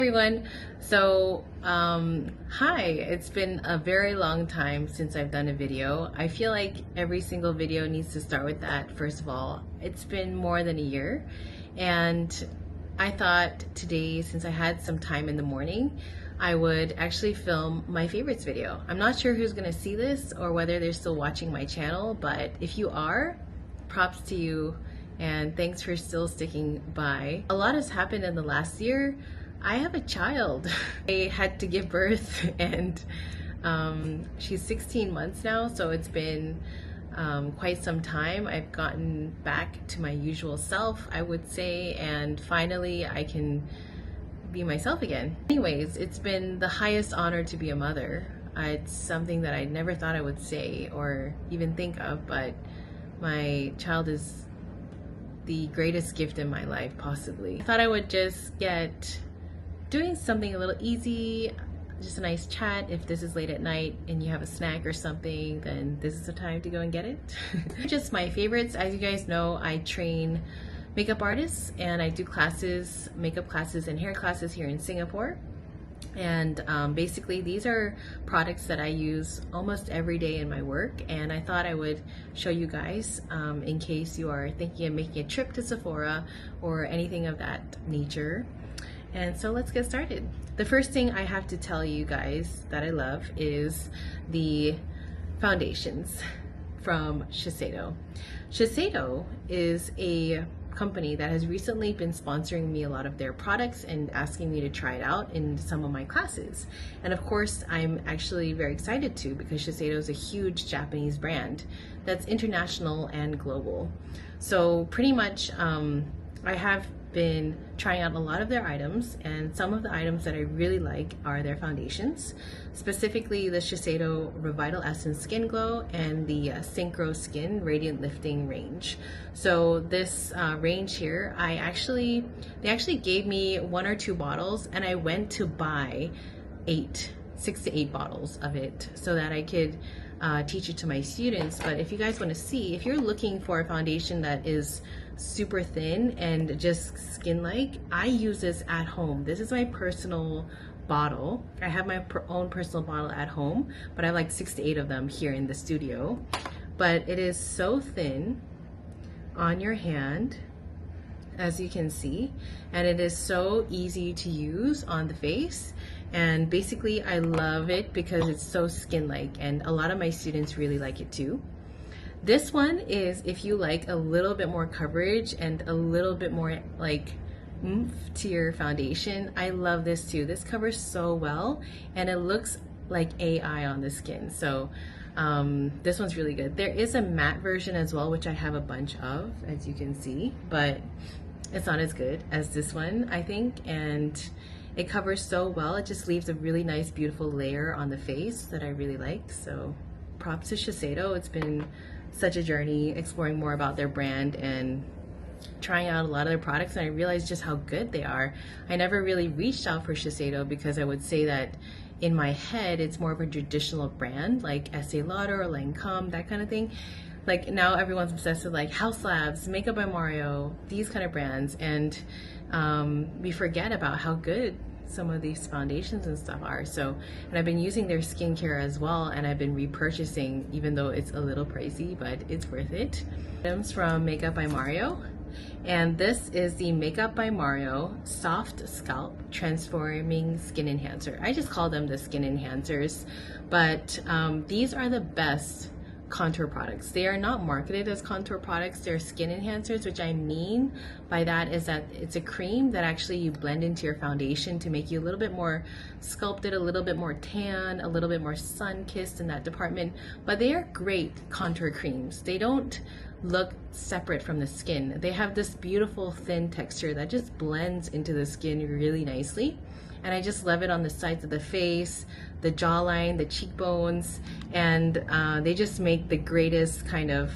Everyone. Hi, it's been a very long time since I've done a video. I feel like every single video needs to start with that. First of all, it's been more than a year, and I thought today, since I had some time in the morning, I would actually film my favorites video. I'm not sure who's gonna see this or whether they're still watching my channel, but if you are, props to you and thanks for still sticking by. A lot has happened in the last year. I have a child. I had to give birth and she's 16 months now, so it's been quite some time. I've gotten back to my usual self, I would say, and finally I can be myself again. Anyways, it's been the highest honor to be a mother. It's something that I never thought I would say or even think of, but my child is the greatest gift in my life, possibly. I thought I would just get doing something a little easy, just a nice chat. If this is late at night and you have a snack or something, then this is the time to go and get it. Just my favorites. As you guys know, I train makeup artists and I do classes, makeup classes and hair classes here in Singapore. And basically these are products that I use almost every day in my work, and I thought I would show you guys in case you are thinking of making a trip to Sephora or anything of that nature. And so let's get started. The first thing I have to tell you guys that I love is the foundations from Shiseido. Shiseido is a company that has recently been sponsoring me a lot of their products and asking me to try it out in some of my classes. And of course, I'm actually very excited to, because Shiseido is a huge Japanese brand that's international and global. So pretty much I have been trying out a lot of their items, and some of the items that I really like are their foundations, specifically the Shiseido Revitalessence Skin Glow and the Synchroskin Radiant Lifting range. So this range here, they actually gave me 1 or 2 bottles, and I went to buy 6 to 8 bottles of it so that I could teach it to my students. But if you guys want to see, if you're looking for a foundation that is super thin and just skin-like, I use this at home. This is my personal bottle. I have my own personal bottle at home, but I have like 6 to 8 of them here in the studio. But it is so thin on your hand, as you can see, and it is so easy to use on the face. And basically I love it because it's so skin-like, and a lot of my students really like it too. This one is if you like a little bit more coverage and a little bit more like oomph to your foundation. I love this too. This covers so well and it looks like AI on the skin. So this one's really good. There is a matte version as well, which I have a bunch of, as you can see, but it's not as good as this one, I think, and it covers so well. It just leaves a really nice, beautiful layer on the face that I really like. So props to Shiseido. It's been such a journey exploring more about their brand and trying out a lot of their products, and I realized just how good they are. I never really reached out for Shiseido because I would say that in my head it's more of a traditional brand like Estee Lauder or Lancome, that kind of thing. Like now everyone's obsessed with like House Labs, Makeup by Mario, these kind of brands, and we forget about how good some of these foundations and stuff are. So, and I've been using their skincare as well, and I've been repurchasing, even though it's a little pricey, but it's worth it. Items from Makeup by Mario, and this is the Makeup by Mario Soft Sculpt Transforming Skin Enhancer. I just call them the skin enhancers, but these are the best contour products. They are not marketed as contour products, they're skin enhancers. Which I mean by that is that it's a cream that actually you blend into your foundation to make you a little bit more sculpted, a little bit more tan, a little bit more sun-kissed in that department. But they are great contour creams. They don't look separate from the skin. They have this beautiful thin texture that just blends into the skin really nicely. And I just love it on the sides of the face, the jawline, the cheekbones, and they just make the greatest kind of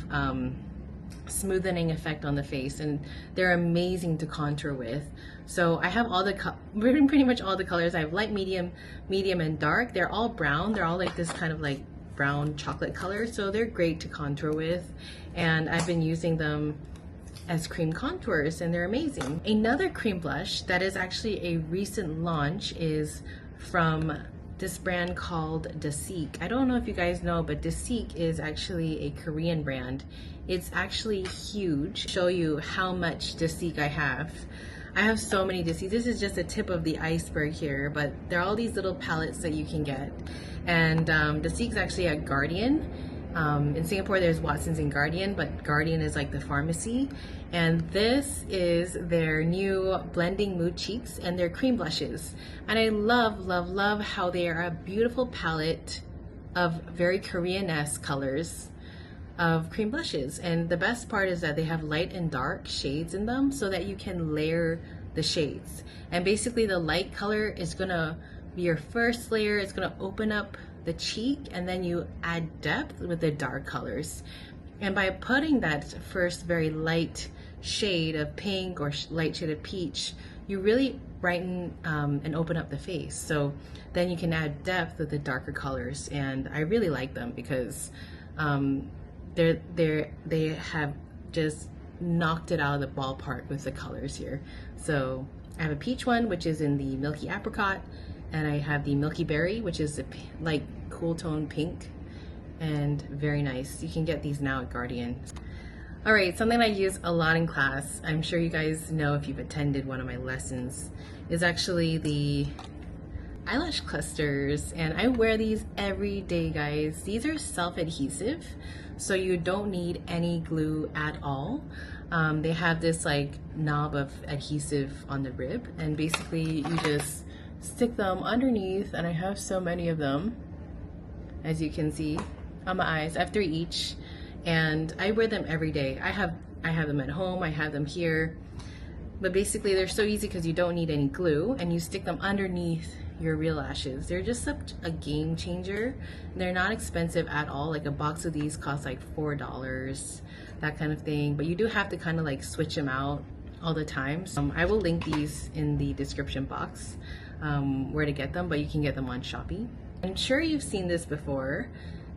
smoothing effect on the face, and they're amazing to contour with. So I have all the pretty much all the colors. I have light, medium, and dark. They're all brown. They're all like this kind of like brown chocolate color, so they're great to contour with, and I've been using them as cream contours, and they're amazing. Another cream blush that is actually a recent launch is from this brand called Dasique. I don't know if you guys know, but Dasique is actually a Korean brand. It's actually huge. Show you how much Dasique I have. I have so many Dasique. This is just a tip of the iceberg here, but there are all these little palettes that you can get. And Dasique's actually at Guardian. In Singapore, there's Watson's and Guardian, but Guardian is like the pharmacy. And this is their new Blending Mood Cheeks and their cream blushes. And I love, love, love how they are a beautiful palette of very Korean-esque colors of cream blushes. And the best part is that they have light and dark shades in them so that you can layer the shades. And basically the light color is gonna be your first layer. It's gonna open up the cheek, and then you add depth with the dark colors. And by putting that first very light shade of pink or light shade of peach, you really brighten and open up the face. So then you can add depth with the darker colors, and I really like them because they have just knocked it out of the ballpark with the colors here. So I have a peach one, which is in the Milky Apricot, and I have the Milky Berry, which is a like cool tone pink, and very nice. You can get these now at Guardian. All right, something I use a lot in class, I'm sure you guys know if you've attended one of my lessons, is actually the eyelash clusters, and I wear these every day, guys. These are self-adhesive, so you don't need any glue at all. They have this like knob of adhesive on the rib, and basically you just stick them underneath, and I have so many of them, as you can see on my eyes. I have 3 each, and I wear them every day. I have them at home, I have them here, but basically they're so easy because you don't need any glue, and you stick them underneath your real lashes. They're just such a game changer. They're not expensive at all. Like a box of these costs like $4, that kind of thing, but you do have to kind of like switch them out all the time. So, I will link these in the description box where to get them, but you can get them on Shopee. I'm sure you've seen this before.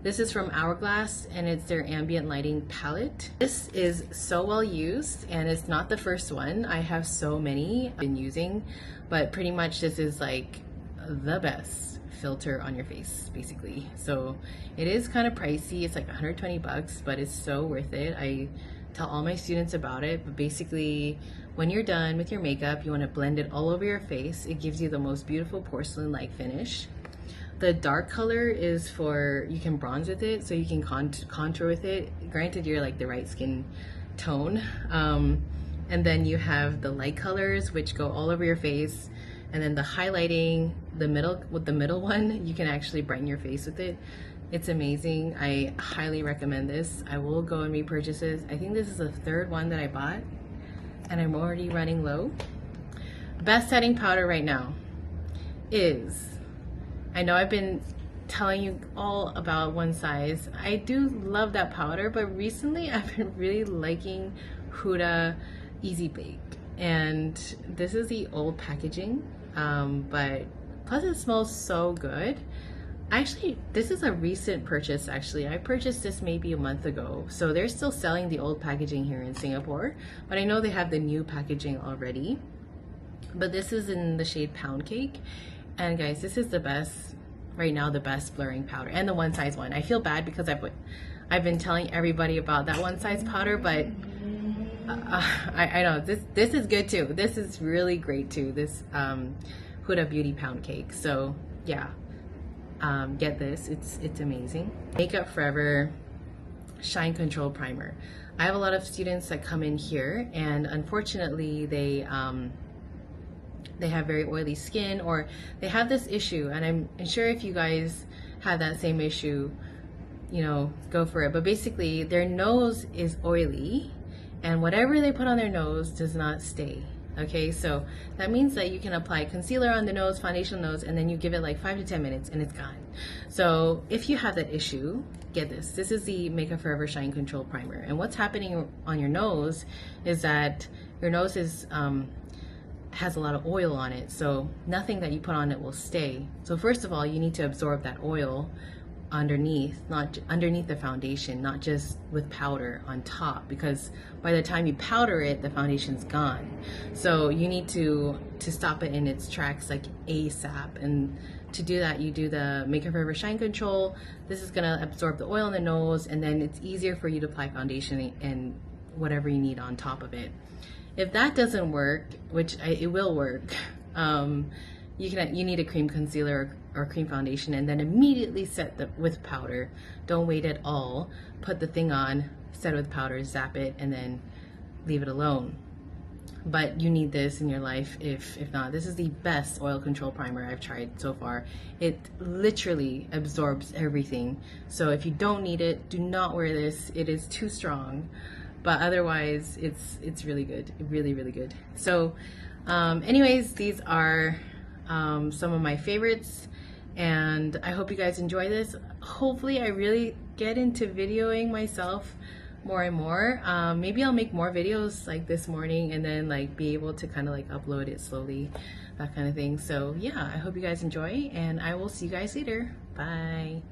This is from Hourglass, and it's their Ambient Lighting palette. This is so well used, and it's not the first one. I have so many I've been using, but pretty much this is like the best filter on your face, basically. So it is kind of pricey. It's like 120 bucks, but it's so worth it. I tell all my students about it. But basically, when you're done with your makeup, you want to blend it all over your face. It gives you the most beautiful porcelain-like finish. The dark color is for, you can bronze with it, so you can contour with it. Granted, you're like the right skin tone. And then you have the light colors, which go all over your face. And then the highlighting, the middle one, you can actually brighten your face with it. It's amazing. I highly recommend this. I will go and repurchase this. I think this is the 3rd one that I bought, and I'm already running low. Best setting powder right now is, I know I've been telling you all about One Size. I do love that powder, but recently I've been really liking Huda Easy Bake. And this is the old packaging, but plus it smells so good. Actually, this is a recent purchase. Actually, I purchased this maybe a month ago. So they're still selling the old packaging here in Singapore, but I know they have the new packaging already. But this is in the shade Pound Cake. And guys, this is the best, right now, the best blurring powder, and the One Size one. I feel bad because I've been telling everybody about that One Size powder, but I know this is good too. This is really great too. This Huda Beauty Pound Cake. So yeah, get this. It's amazing. Makeup Forever Shine Control Primer. I have a lot of students that come in here, and unfortunately they have very oily skin, or they have this issue, and I'm sure if you guys have that same issue, you know, go for it. But basically their nose is oily, and whatever they put on their nose does not stay. Okay, so that means that you can apply concealer on the nose, foundation on the nose, and then you give it like 5 to 10 minutes and it's gone. So if you have that issue, get this. This is the Makeup Forever Shine Control Primer. And what's happening on your nose is that your nose is has a lot of oil on it, so nothing that you put on it will stay. So first of all, you need to absorb that oil underneath, not underneath the foundation, not just with powder on top, because by the time you powder it, the foundation's gone. So you need to stop it in its tracks like ASAP. And to do that, you do the Makeup Forever Shine Control. This is gonna absorb the oil in the nose, and then it's easier for you to apply foundation and whatever you need on top of it. If that doesn't work, which it will work, you need a cream concealer or cream foundation, and then immediately set with powder. Don't wait at all. Put the thing on, set it with powder, zap it, and then leave it alone. But you need this in your life. If not, this is the best oil control primer I've tried so far. It literally absorbs everything. So if you don't need it, do not wear this. It is too strong. But otherwise, it's really good, really, really good. So anyways, these are some of my favorites, and I hope you guys enjoy this. Hopefully I really get into videoing myself more and more. Maybe I'll make more videos like this morning, and then like be able to kind of like upload it slowly, that kind of thing. So yeah, I hope you guys enjoy, and I will see you guys later. Bye.